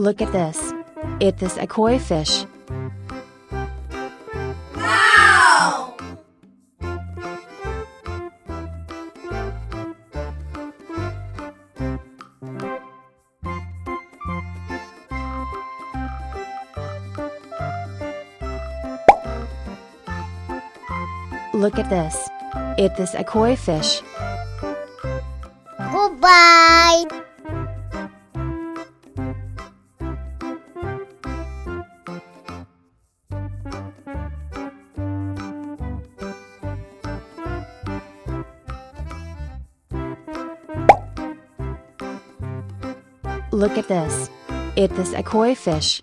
Look at this. It is a koi fish. Wow! Look at this. It is a koi fish. Goodbye. Look at this. It is a koi fish.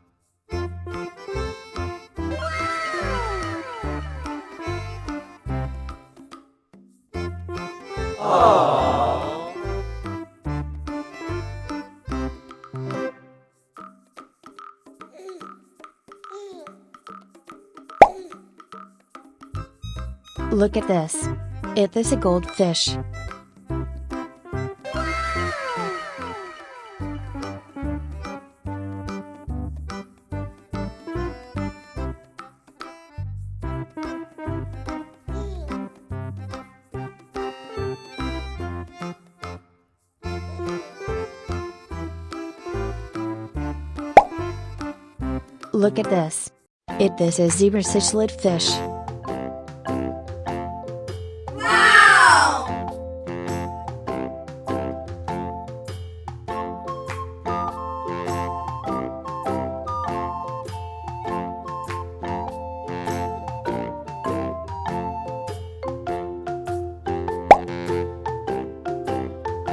Look at this. It is a goldfish. Look at this. It is a zebra cichlid fish. Wow!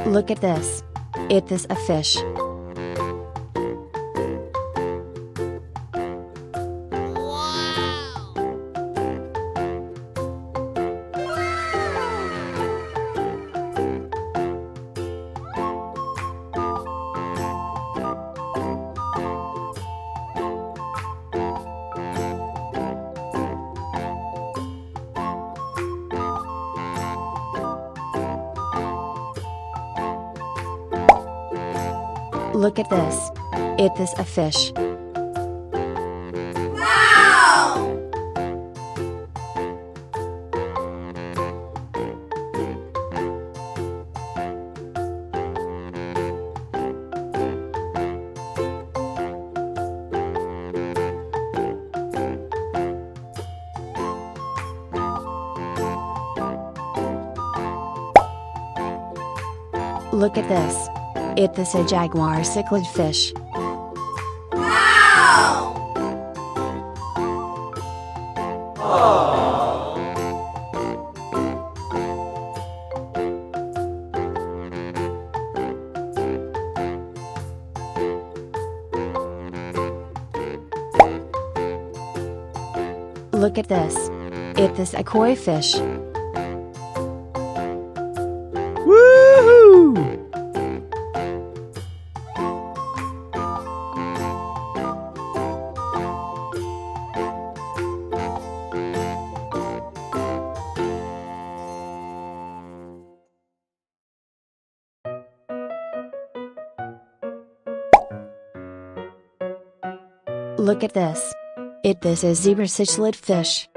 Look at this. It is a fish. Look at this. It is a fish. Wow! Look at this. It is a jaguar cichlid fish. Wow! Look at this. It is a koi fish. Woohoo! Look at this. It is a zebra cichlid fish.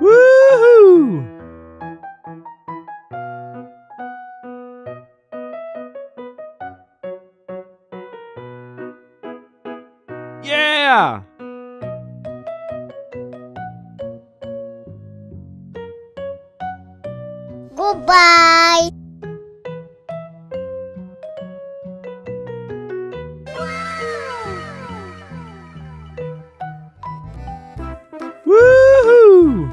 Woohoo! Yeah! Goodbye. Woohoo!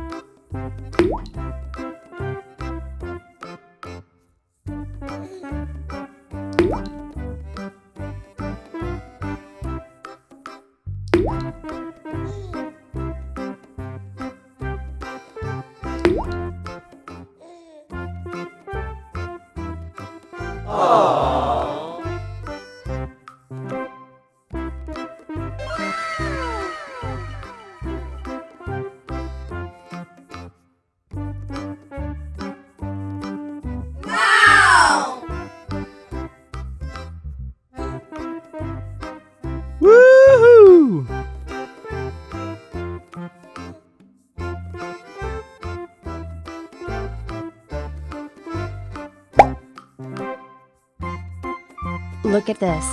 Look at this.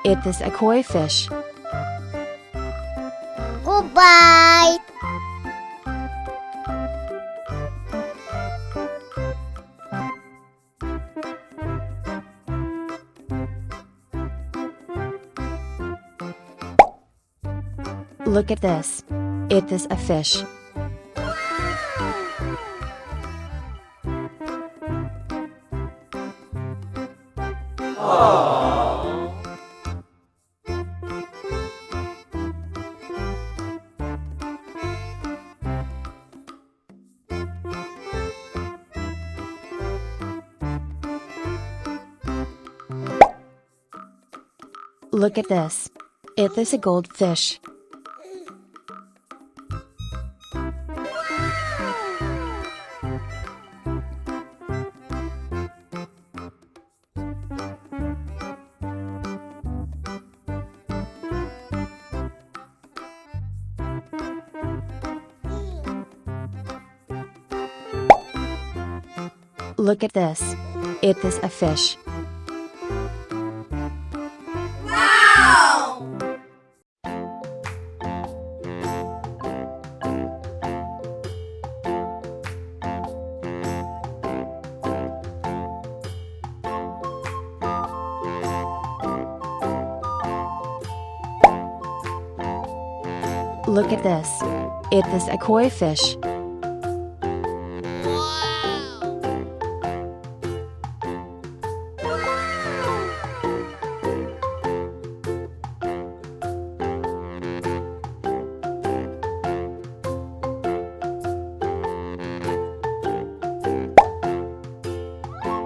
It is a koi fish. Goodbye. Look at this. It is a fish. Look at this. It is a goldfish. Look at this. It is a fish. Wow! Look at this. It is a koi fish.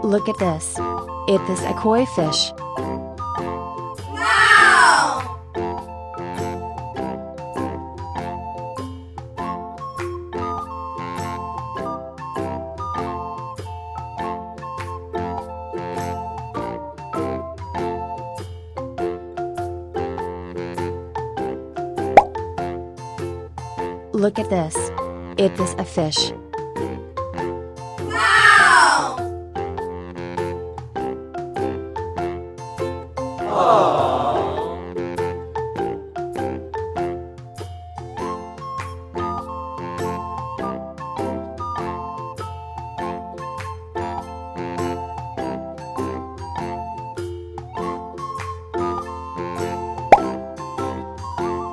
Look at this. It is a koi fish. Wow! Look at this. It is a fish. Wow!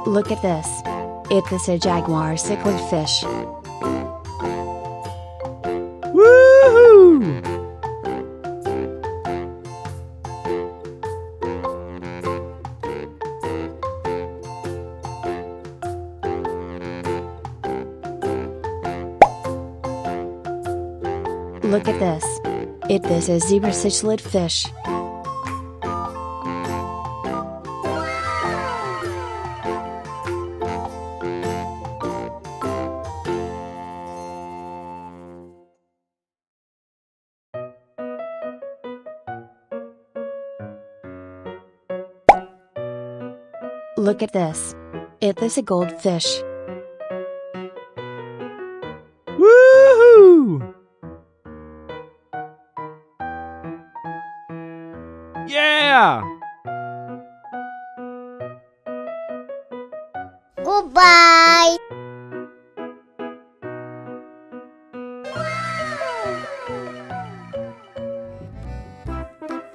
Look at this. It is a jaguar cichlid fish. Woohoo! Look at this. It is a zebra cichlid fish. Look at this. It is a goldfish. Woohoo! Yeah! Goodbye.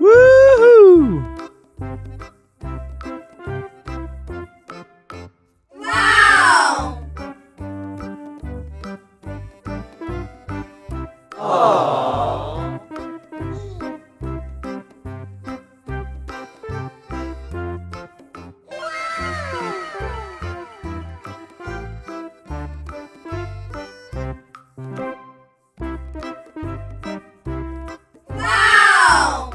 Woohoo! Wow! Wow!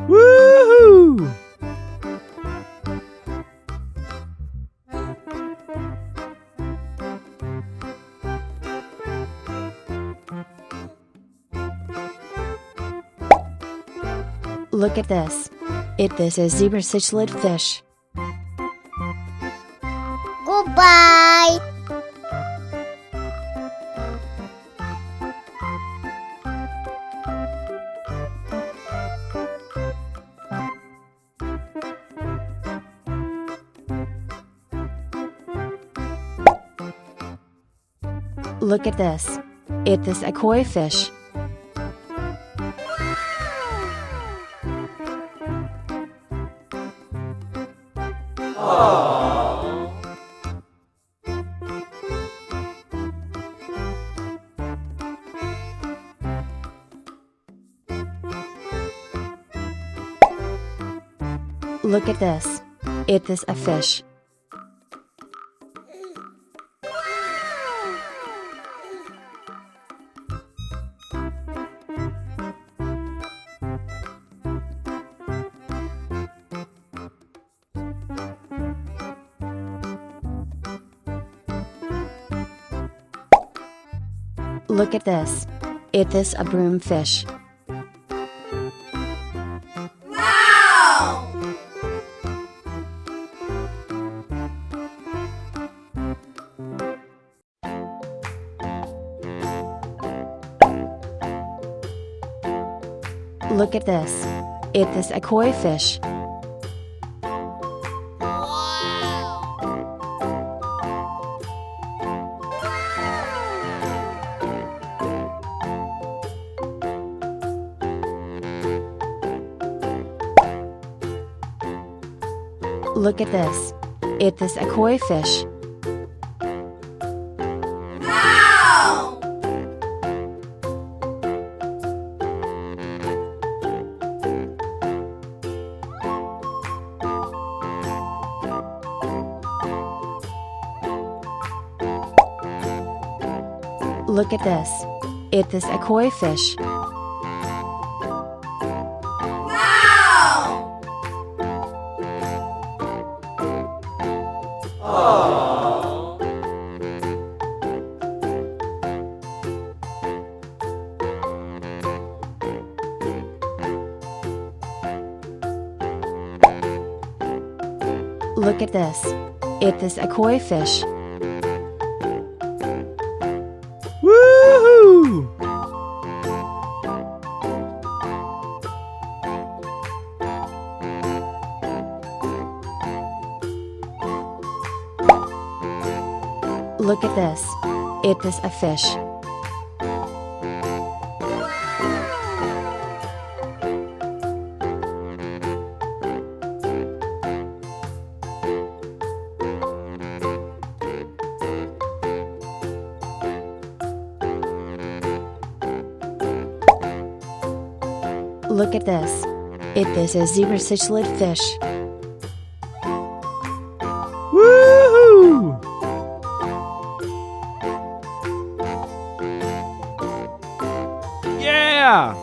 Woohoo! Look at this. It is a zebra cichlid fish. Goodbye. Look at this. It is a koi fish. Look at this. It is a fish. Look at this. It is a broomfish. Wow! Look at this. It is a koi fish. Look at this. It is a koi fish. Wow! Look at this. It is a koi fish. Wow! Look at this. It is a koi fish. Woohoo! Look at this. It is a fish. Look at this. It is a zebra cichlid fish. Woohoo! Yeah!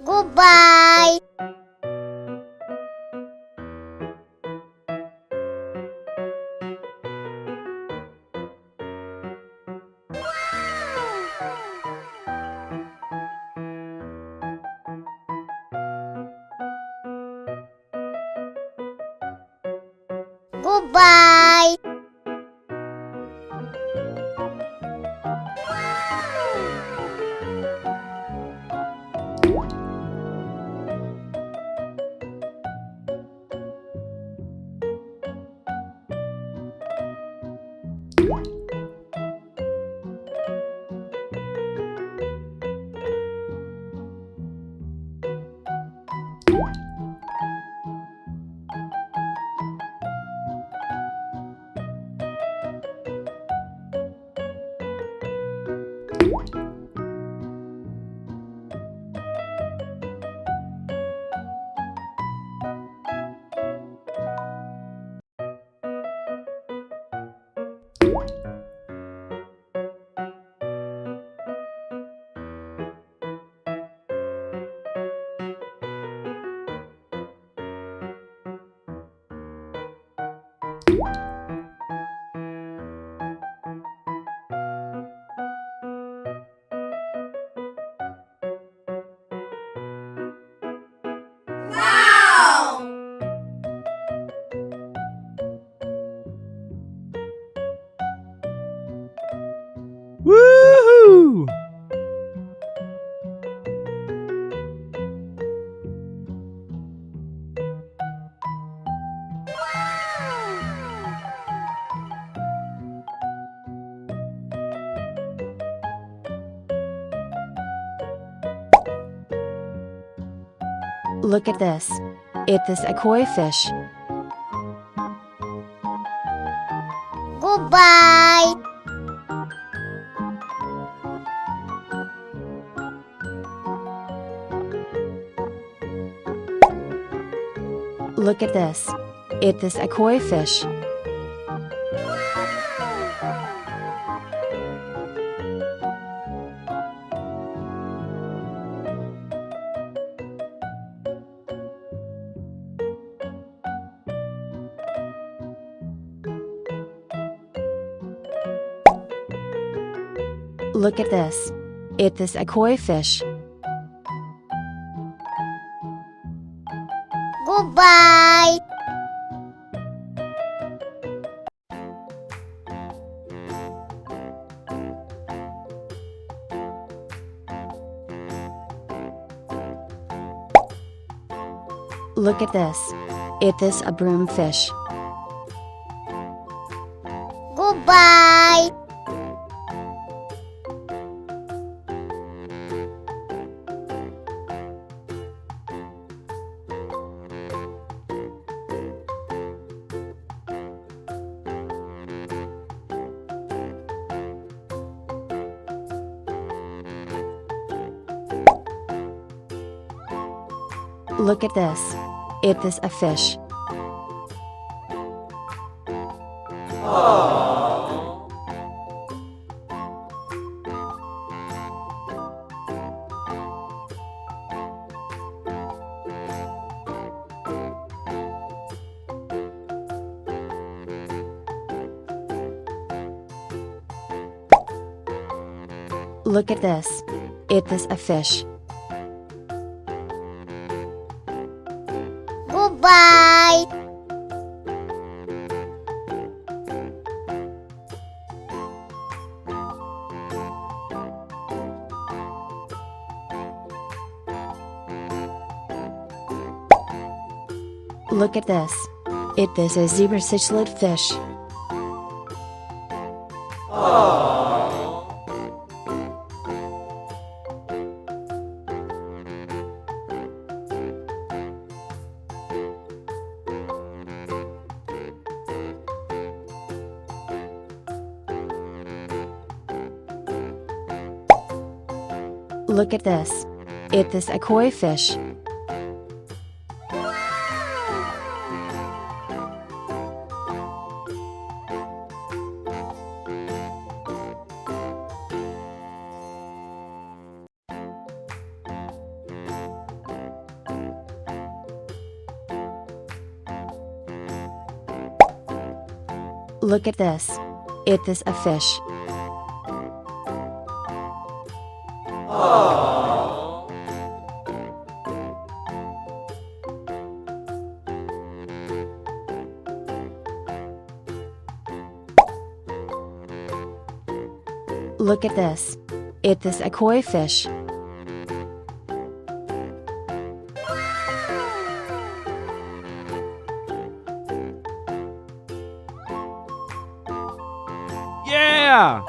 Goodbye. Goodbye. Wow! Look at this. It is a koi fish. Goodbye. Look at this. It is a koi fish. Look at this. It is a koi fish. Goodbye. Look at this. It is a broomfish. Goodbye. Look at this. It is a fish. Look at this. It is a fish. Goodbye. Look at this. It is a zebra cichlid fish. Look at this. It is a koi fish. Look at this. It is a fish. Look at this. It is a koi fish. Yeah!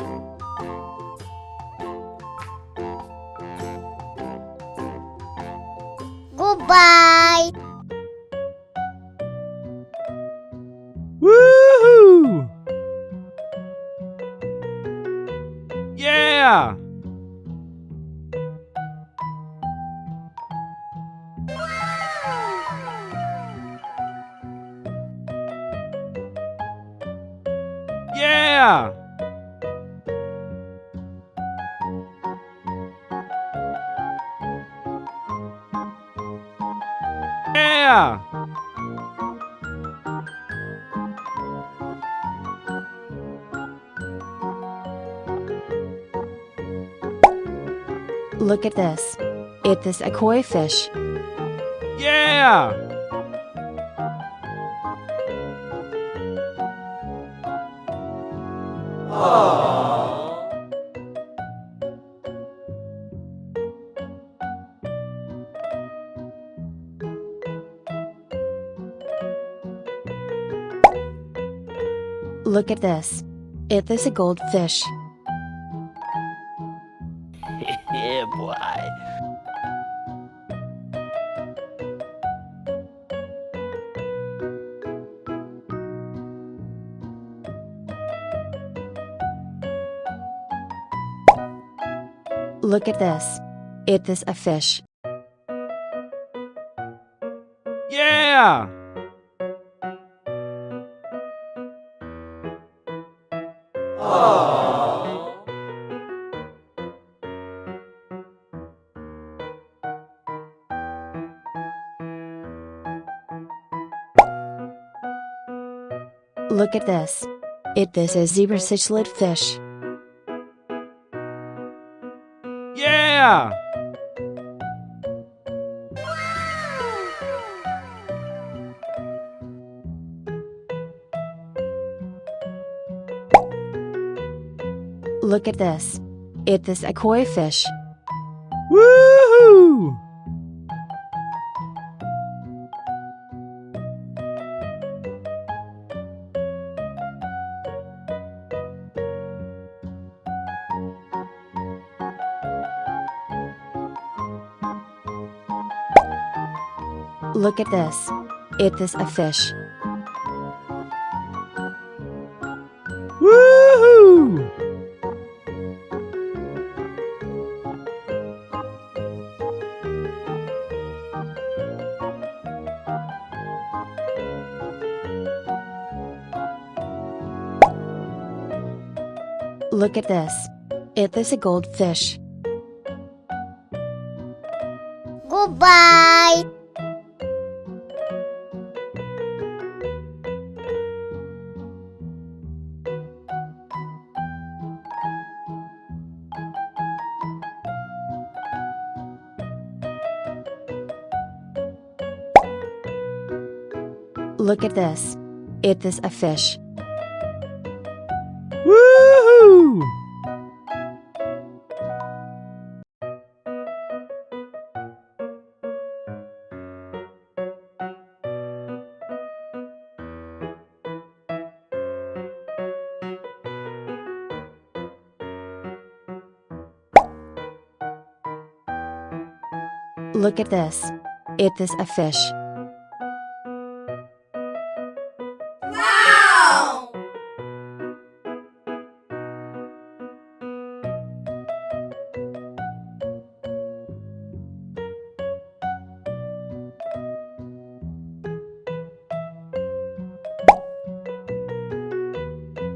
Goodbye. Woohoo! Yeah! Yeah! Yeah! Look at this. It is a koi fish. Yeah! Look at this. It is a goldfish. Yeah, boy. Look at this. Is this a fish? Yeah! Look at this. Is this a zebra cichlid fish? Yeah! Look at this. Is this a koi fish? Woohoo! Look at this. Is this a fish? Woohoo! Look at this. Is this a goldfish? Goodbye. Look at this. Is this a fish? Woohoo! Look at this. Is this a fish? Wow!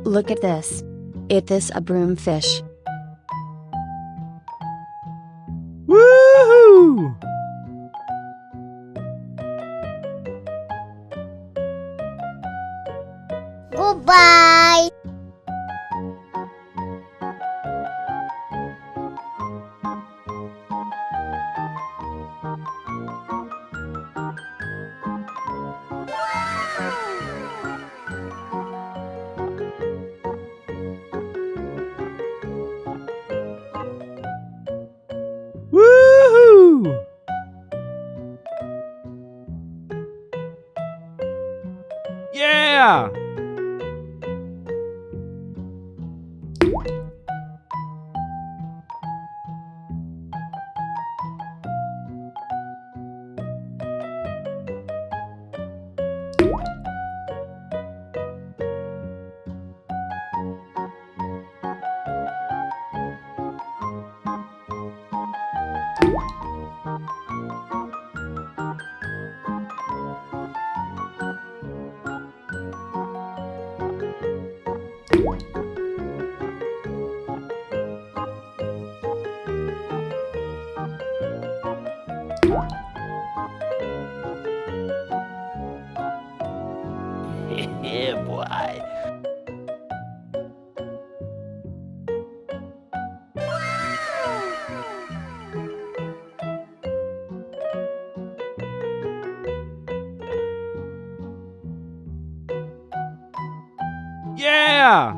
Look at this. Is this a broom fish? Woohoo! Goodbye. Woohoo! Yeah! Yeah, boy. Yeah!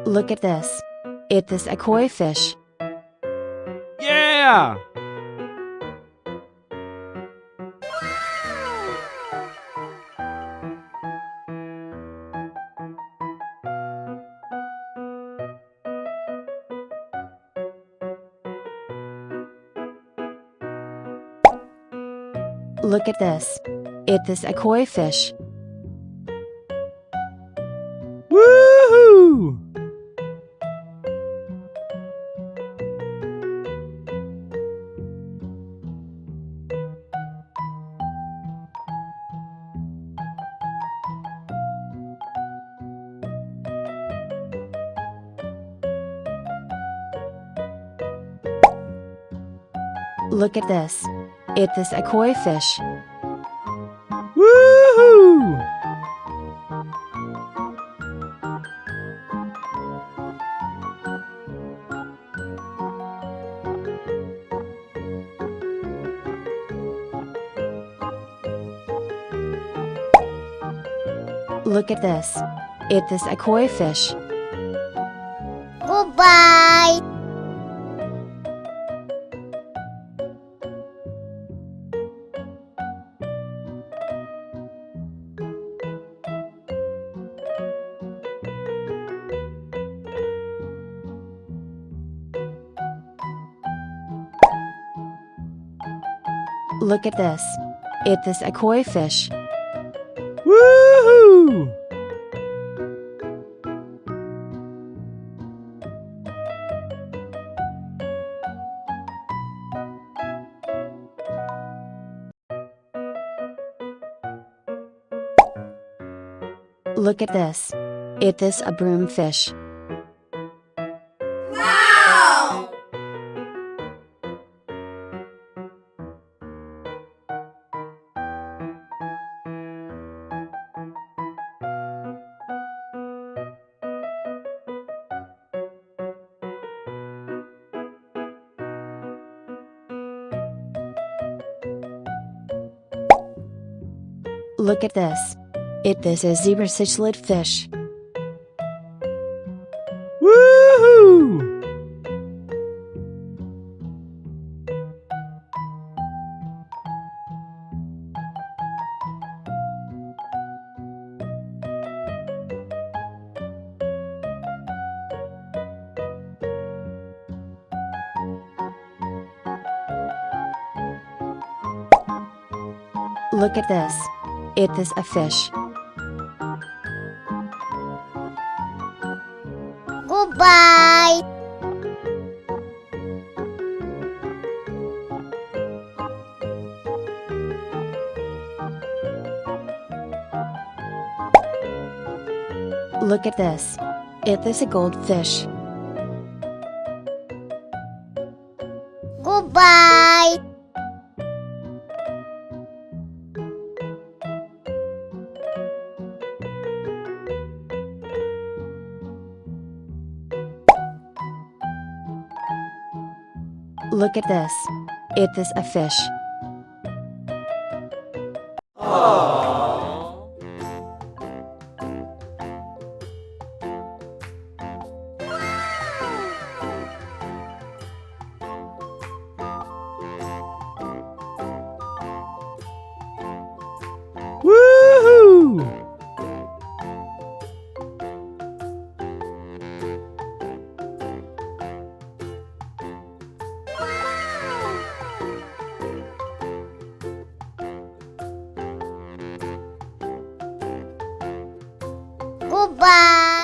Look at this. Is this a koi fish? Yeah! Look at this. It is a koi fish. Woohoo! Look at this. It is a koi fish. Woohoo! Look at this. It is a koi fish. Goodbye. Look at this. It is a koi fish. Woohoo! Look at this. It is a broomfish. Wow! Look at this. It is a zebra cichlid fish. Woohoo! Look at this. It is a fish. Goodbye. Look at this. It is a goldfish. Goodbye. Look at this. It is a fish. Woohoo! Goodbye.